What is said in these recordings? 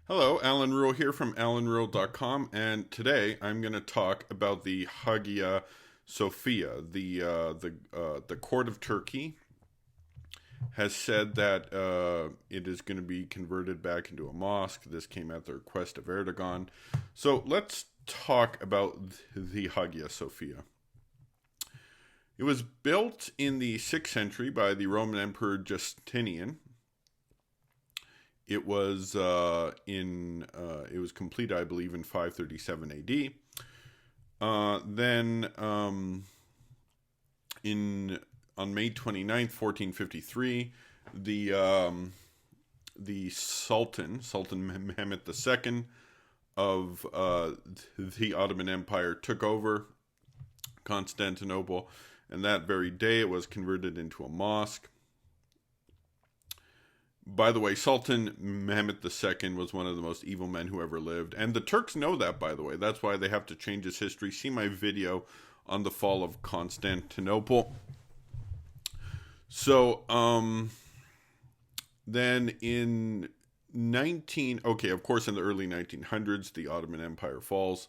Hello, Alan Rule here from alanrule.com, and today I'm going to talk about the Hagia Sophia. The court of Turkey has said that it is going to be converted back into a mosque. This came at the request of Erdogan. So let's talk about the Hagia Sophia. It was built in the 6th century by the Roman Emperor Justinian. It was it was completed, I believe, in 537 A.D. Then in on May 29th, 1453, the Sultan Mehmet II of the Ottoman Empire took over Constantinople, and that very day it was converted into a mosque. By the way, Sultan Mehmet II was one of the most evil men who ever lived. And the Turks know that, by the way. That's why they have to change his history. See my video on the fall of Constantinople. So, then in of course, in the early 1900s, the Ottoman Empire falls.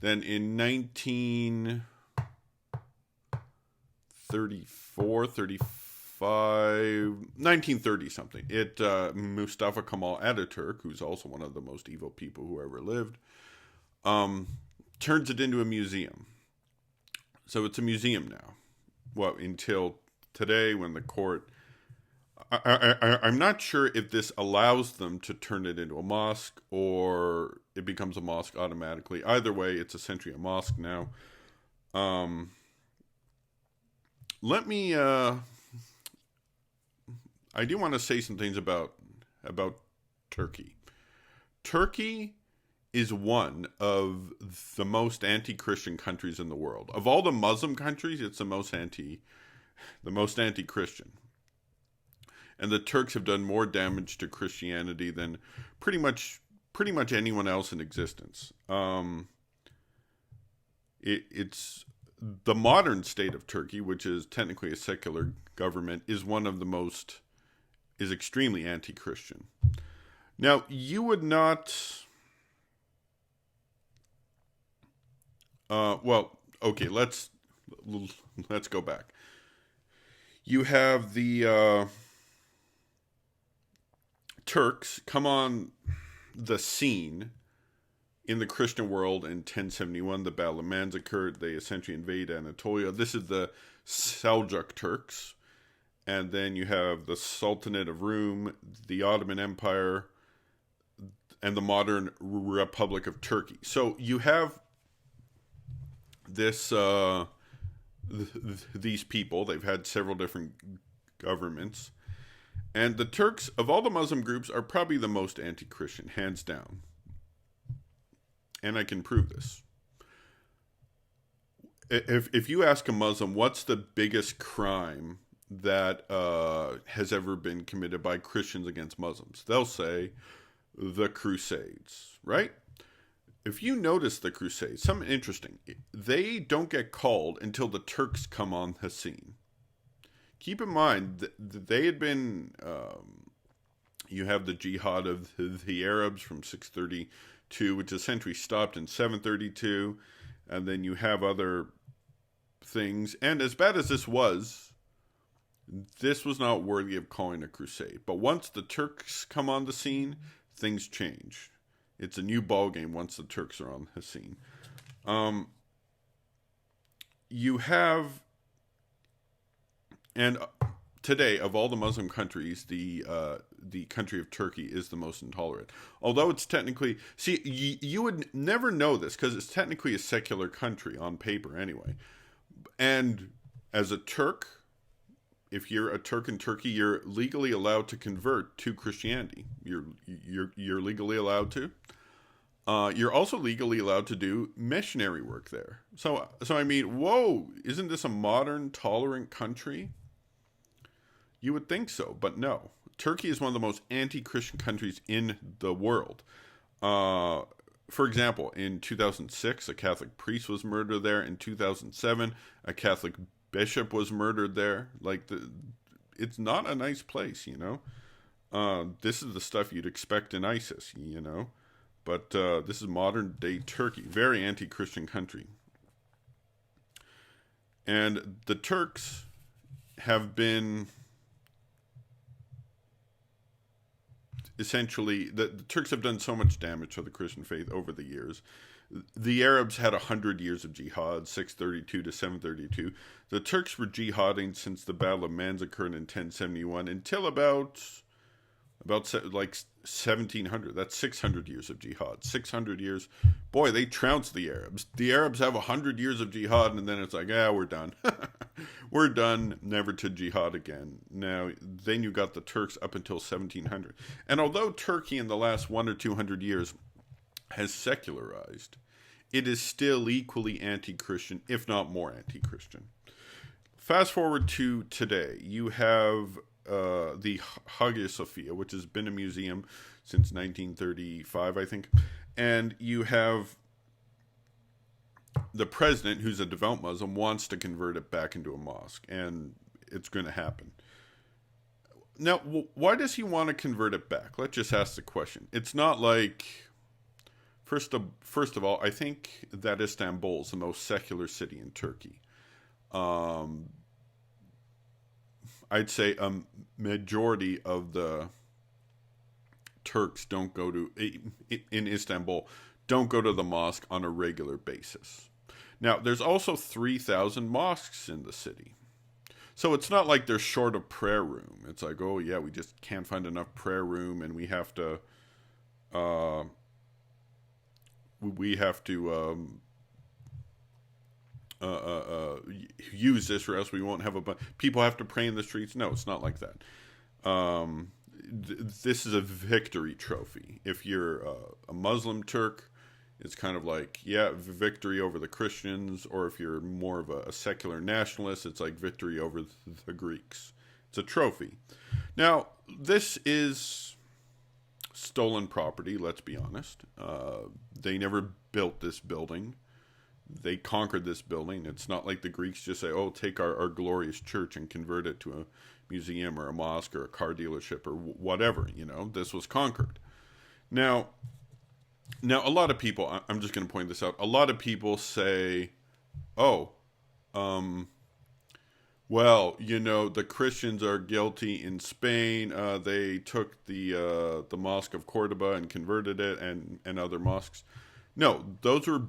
Then in 1930 something, Mustafa Kemal Ataturk, who's also one of the most evil people who ever lived, turns it into a museum. So it's a museum now. Well, until today, when the court, I'm not sure if this allows them to turn it into a mosque or it becomes a mosque automatically. Either way, it's essentially a mosque now. I do want to say some things about Turkey. Turkey is one of the most anti-Christian countries in the world. Of all the Muslim countries, it's the most anti-Christian. And the Turks have done more damage to Christianity than pretty much anyone else in existence. It's the modern state of Turkey, which is technically a secular government, is extremely anti-Christian. Now, you would not. Okay, let's go back. You have the Turks come on the scene in the Christian world in 1071. The Battle of Manzikert. They essentially invade Anatolia. This is the Seljuk Turks. And then you have the Sultanate of Rum, the Ottoman Empire, and the modern Republic of Turkey. So you have these people. They've had several different governments. And the Turks, of all the Muslim groups, are probably the most anti-Christian, hands down. And I can prove this. If you ask a Muslim, what's the biggest crime that has ever been committed by Christians against Muslims, they'll say the Crusades, right? If you notice the Crusades, something interesting, they don't get called until the Turks come on the scene. Keep in mind that they had been, you have the jihad of the Arabs from 632, which essentially stopped in 732, and then you have other things. And as bad as this was not worthy of calling a crusade. But once the Turks come on the scene, things change. It's a new ballgame once the Turks are on the scene. You have, and today, of all the Muslim countries, the country of Turkey is the most intolerant. Although it's technically, you would never know this because it's technically a secular country on paper anyway. And as a Turk, if you're a Turk in Turkey, you're legally allowed to convert to Christianity. You're legally allowed to. You're also legally allowed to do missionary work there. So I mean, whoa, isn't this a modern, tolerant country? You would think so, but no. Turkey is one of the most anti-Christian countries in the world. For example, in 2006, a Catholic priest was murdered there. In 2007, a Catholic bishop was murdered there. It's not a nice place, you know. This is the stuff you'd expect in ISIS, you know. But this is modern day Turkey, very anti-Christian country. And the Turks have been essentially, the Turks have done so much damage to the Christian faith over the years. The Arabs had 100 years of jihad, 632 to 732. The Turks were jihading since the Battle of Manzikert in 1071 until about like 1700. That's 600 years of jihad. 600 years. Boy, they trounced the Arabs. The Arabs have 100 years of jihad, and then it's like, we're done. We're done, never to jihad again. Now, then you got the Turks up until 1700. And although Turkey in the last 100 or 200 years has secularized, it is still equally anti-Christian, if not more anti-Christian. Fast forward to today. You have the Hagia Sophia, which has been a museum since 1935, I think. And you have the president, who's a devout Muslim, wants to convert it back into a mosque. And it's going to happen. Now, why does he want to convert it back? Let's just ask the question. It's not like... First of all, I think that Istanbul is the most secular city in Turkey. I'd say a majority of the Turks don't go to, in Istanbul, don't go to the mosque on a regular basis. Now, there's also 3,000 mosques in the city. So it's not like they're short of prayer room. It's like, oh yeah, we just can't find enough prayer room and we have to use this or else we won't have people have to pray in the streets. No, it's not like that. This is a victory trophy. If you're a Muslim Turk, it's kind of like, victory over the Christians. Or if you're more of a secular nationalist, it's like victory over the Greeks. It's a trophy. Now, this is stolen property, let's be honest. They never built this building. They conquered this building. It's not like the Greeks just say, take our glorious church and convert it to a museum or a mosque or a car dealership or whatever, This was conquered. Now a lot of people, I'm just going to point this out, a lot of people say, well, the Christians are guilty in Spain. They took the Mosque of Cordoba and converted it, and other mosques. No, those were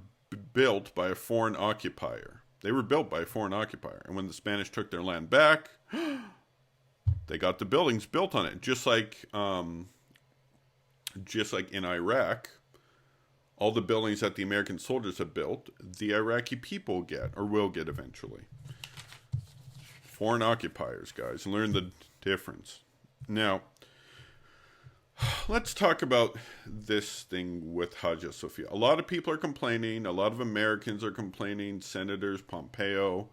built by a foreign occupier. They were built by a foreign occupier, and when the Spanish took their land back, they got the buildings built on it. Just like in Iraq, all the buildings that the American soldiers have built, the Iraqi people get or will get eventually. Foreign occupiers, guys. Learn the difference. Now, let's talk about this thing with Hagia Sophia. A lot of people are complaining. A lot of Americans are complaining. Senators, Pompeo,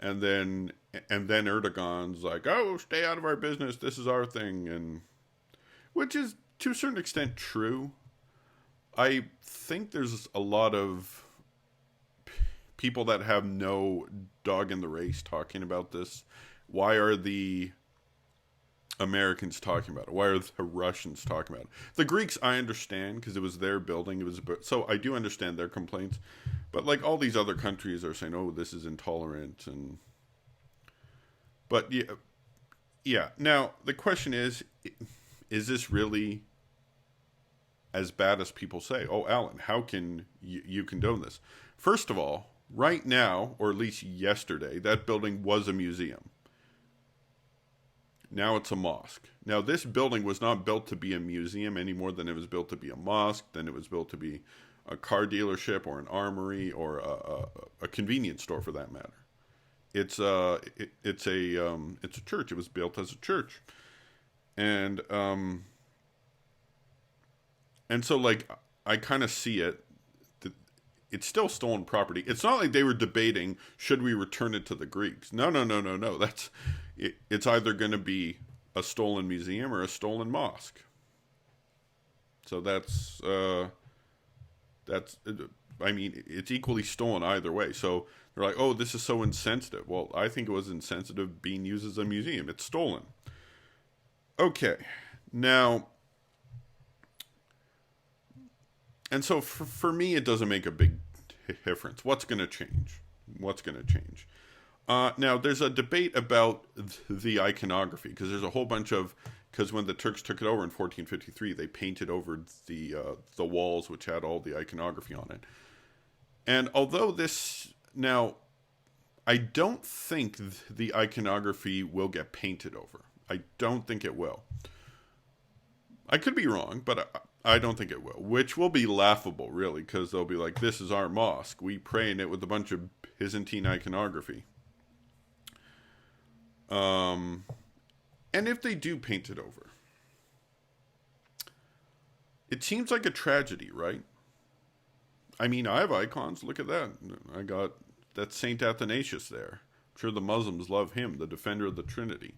and then Erdogan's like, stay out of our business. This is our thing. And which is, to a certain extent, true. I think there's a lot of people that have no dog in the race talking about this. Why are the Americans talking about it? Why are the Russians talking about it? The Greeks, I understand, because it was their building. So I do understand their complaints. But like all these other countries are saying, this is intolerant. But yeah. Now, the question is this really as bad as people say? Alan, how can you condone this? First of all, right now, or at least yesterday, that building was a museum. Now it's a mosque. Now, this building was not built to be a museum any more than it was built to be a mosque, than it was built to be a car dealership or an armory or a convenience store, for that matter. It's a church. It was built as a church, and so like I kind of see it. It's still stolen property. It's not like they were debating, should we return it to the Greeks? No. It's either going to be a stolen museum or a stolen mosque. So that's it's equally stolen either way. So they're like, this is so insensitive. Well, I think it was insensitive being used as a museum. It's stolen. Okay. Now, and so for me, it doesn't make a big difference. What's going to change? What's going to change? Now, there's a debate about the iconography, because there's a whole bunch of, because when the Turks took it over in 1453, they painted over the walls, which had all the iconography on it. And although this, now, I don't think the iconography will get painted over. I don't think it will. I could be wrong, but I don't think it will, which will be laughable, really, because they'll be like, this is our mosque. We pray in it with a bunch of Byzantine iconography. And if they do paint it over, it seems like a tragedy, right? I mean, I have icons. Look at that. I got that Saint Athanasius there. I'm sure the Muslims love him, the defender of the Trinity.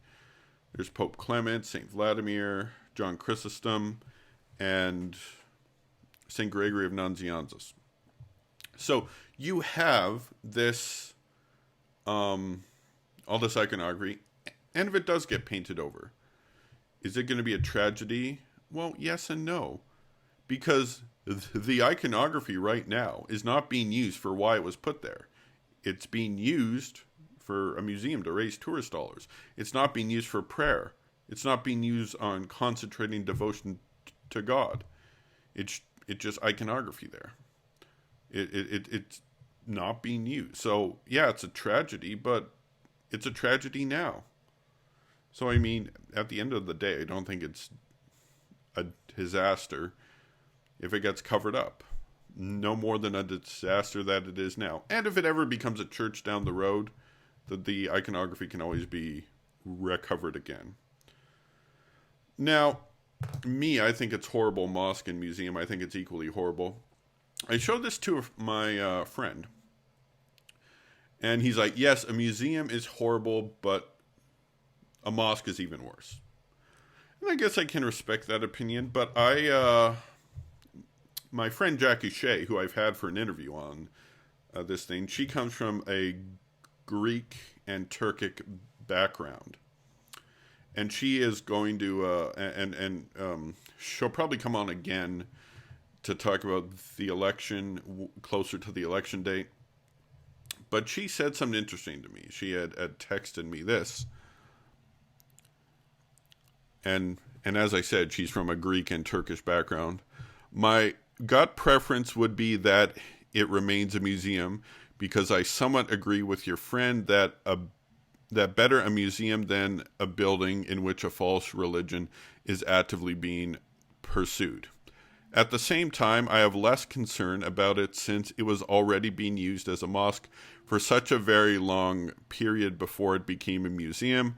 There's Pope Clement, Saint Vladimir, John Chrysostom, and Saint Gregory of Nazianzus. So you have this, all this iconography, and if it does get painted over, is it going to be a tragedy? Well, yes and no, because the iconography right now is not being used for why it was put there. It's being used for a museum to raise tourist dollars. It's not being used for prayer. It's not being used on concentrating devotion to God. It's just iconography there. It's not being used. So yeah, it's a tragedy, but it's a tragedy now. So I mean, at the end of the day, I don't think it's a disaster if it gets covered up. No more than a disaster that it is now. And if it ever becomes a church down the road, the iconography can always be recovered again. Now, I think it's horrible, mosque and museum. I think it's equally horrible. I showed this to my friend, and he's like, yes, a museum is horrible, but a mosque is even worse. And I guess I can respect that opinion, but my friend Jackie Shea, who I've had for an interview on this thing, she comes from a Greek and Turkic background. And she is going to, she'll probably come on again to talk about the election, closer to the election date. But she said something interesting to me. She had texted me this. And as I said, she's from a Greek and Turkish background. My gut preference would be that it remains a museum, because I somewhat agree with your friend that better a museum than a building in which a false religion is actively being pursued. At the same time, I have less concern about it since it was already being used as a mosque for such a very long period before it became a museum.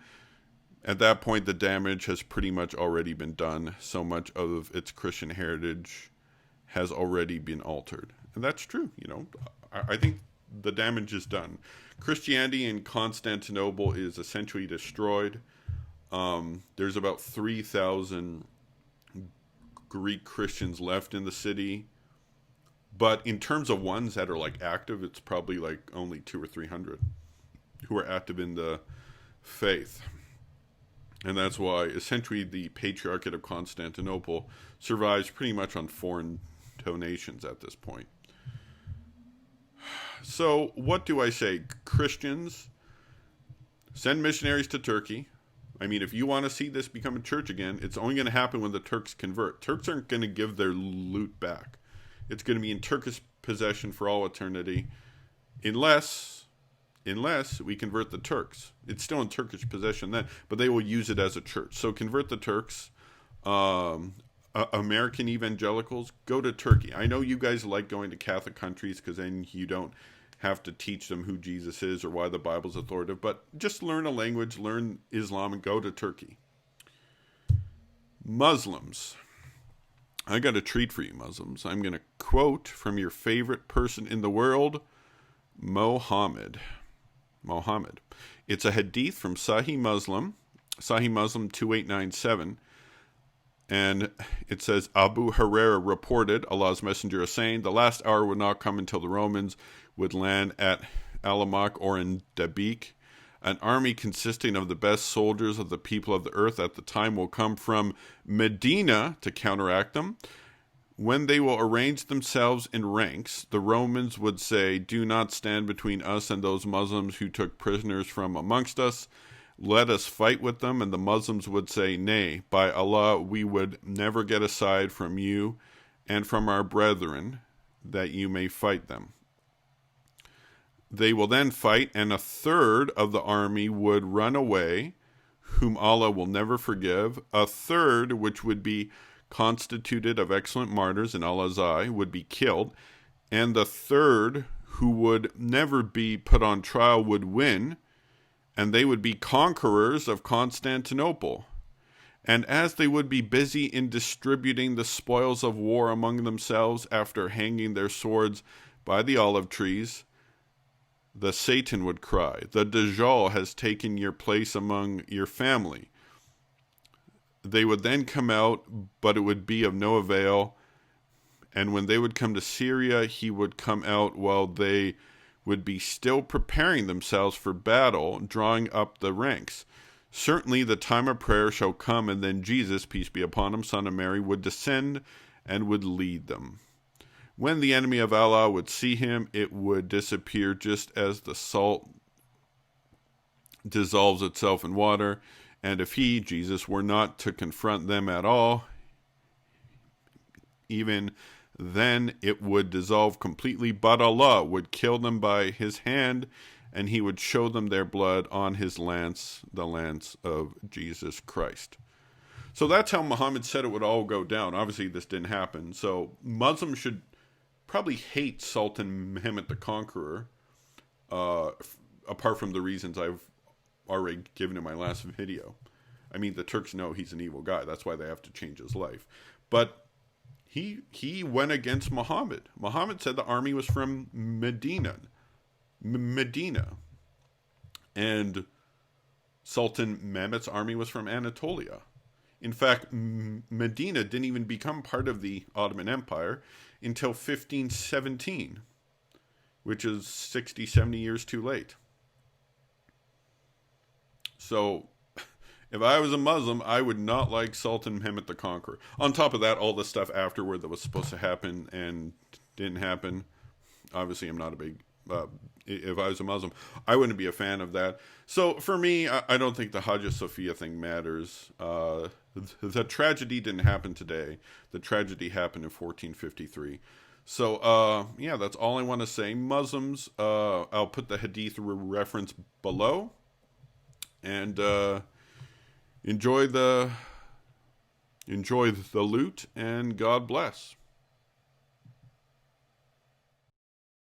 At that point, the damage has pretty much already been done. So much of its Christian heritage has already been altered. And that's true. You know, I think the damage is done. Christianity in Constantinople is essentially destroyed. There's about 3,000 Greek Christians left in the city. But in terms of ones that are like active, it's probably like only 200 or 300 who are active in the faith. And that's why essentially the Patriarchate of Constantinople survives pretty much on foreign donations at this point. So what do I say? Christians, send missionaries to Turkey. I mean, if you want to see this become a church again, it's only going to happen when the Turks convert. Turks aren't going to give their loot back. It's going to be in Turkish possession for all eternity, unless we convert the Turks. It's still in Turkish possession then, but they will use it as a church. So convert the Turks. American evangelicals, go to Turkey. I know you guys like going to Catholic countries because then you don't have to teach them who Jesus is or why the Bible's authoritative, but just learn a language, learn Islam, and go to Turkey. Muslims. I got a treat for you, Muslims. I'm going to quote from your favorite person in the world, Mohammed. It's a hadith from Sahih Muslim 2897. And it says, Abu Hurairah reported, Allah's messenger is saying, the last hour would not come until the Romans would land at Alamak or in Dabiq. An army consisting of the best soldiers of the people of the earth at the time will come from Medina to counteract them. When they will arrange themselves in ranks, the Romans would say, "Do not stand between us and those Muslims who took prisoners from amongst us. Let us fight with them." And the Muslims would say, "Nay, by Allah, we would never get aside from you and from our brethren, that you may fight them." They will then fight, and a third of the army would run away, whom Allah will never forgive. A third, which would be constituted of excellent martyrs in Allah's eye, would be killed. And the third, who would never be put on trial, would win, and they would be conquerors of Constantinople. And as they would be busy in distributing the spoils of war among themselves after hanging their swords by the olive trees, the Satan would cry, "The Dajjal has taken your place among your family." They would then come out, but it would be of no avail. And when they would come to Syria, he would come out while they would be still preparing themselves for battle, drawing up the ranks. Certainly the time of prayer shall come, and then Jesus, peace be upon him, son of Mary, would descend and would lead them. When the enemy of Allah would see him, it would disappear just as the salt dissolves itself in water. And if he, Jesus, were not to confront them at all, even then it would dissolve completely. But Allah would kill them by his hand, and he would show them their blood on his lance, the lance of Jesus Christ. So that's how Muhammad said it would all go down. Obviously, this didn't happen. So Muslims should probably hate Sultan Mehmet the Conqueror, apart from the reasons I've already given in my last video. I mean, the Turks know he's an evil guy. That's why they have to change his life. But he went against Muhammad. Muhammad said the army was from Medina. And Sultan Mehmet's army was from Anatolia. In fact, Medina didn't even become part of the Ottoman Empire until 1517, which is 60, 70 years too late. So, if I was a Muslim, I would not like Sultan Mehmet the Conqueror. On top of that, all the stuff afterward that was supposed to happen and didn't happen. Obviously, I'm not a big... if I was a Muslim, I wouldn't be a fan of that. So, for me, I don't think the Hagia Sophia thing matters. The tragedy didn't happen today. The tragedy happened in 1453. So, yeah, that's all I want to say. Muslims, I'll put the hadith reference below. And enjoy the loot, and God bless.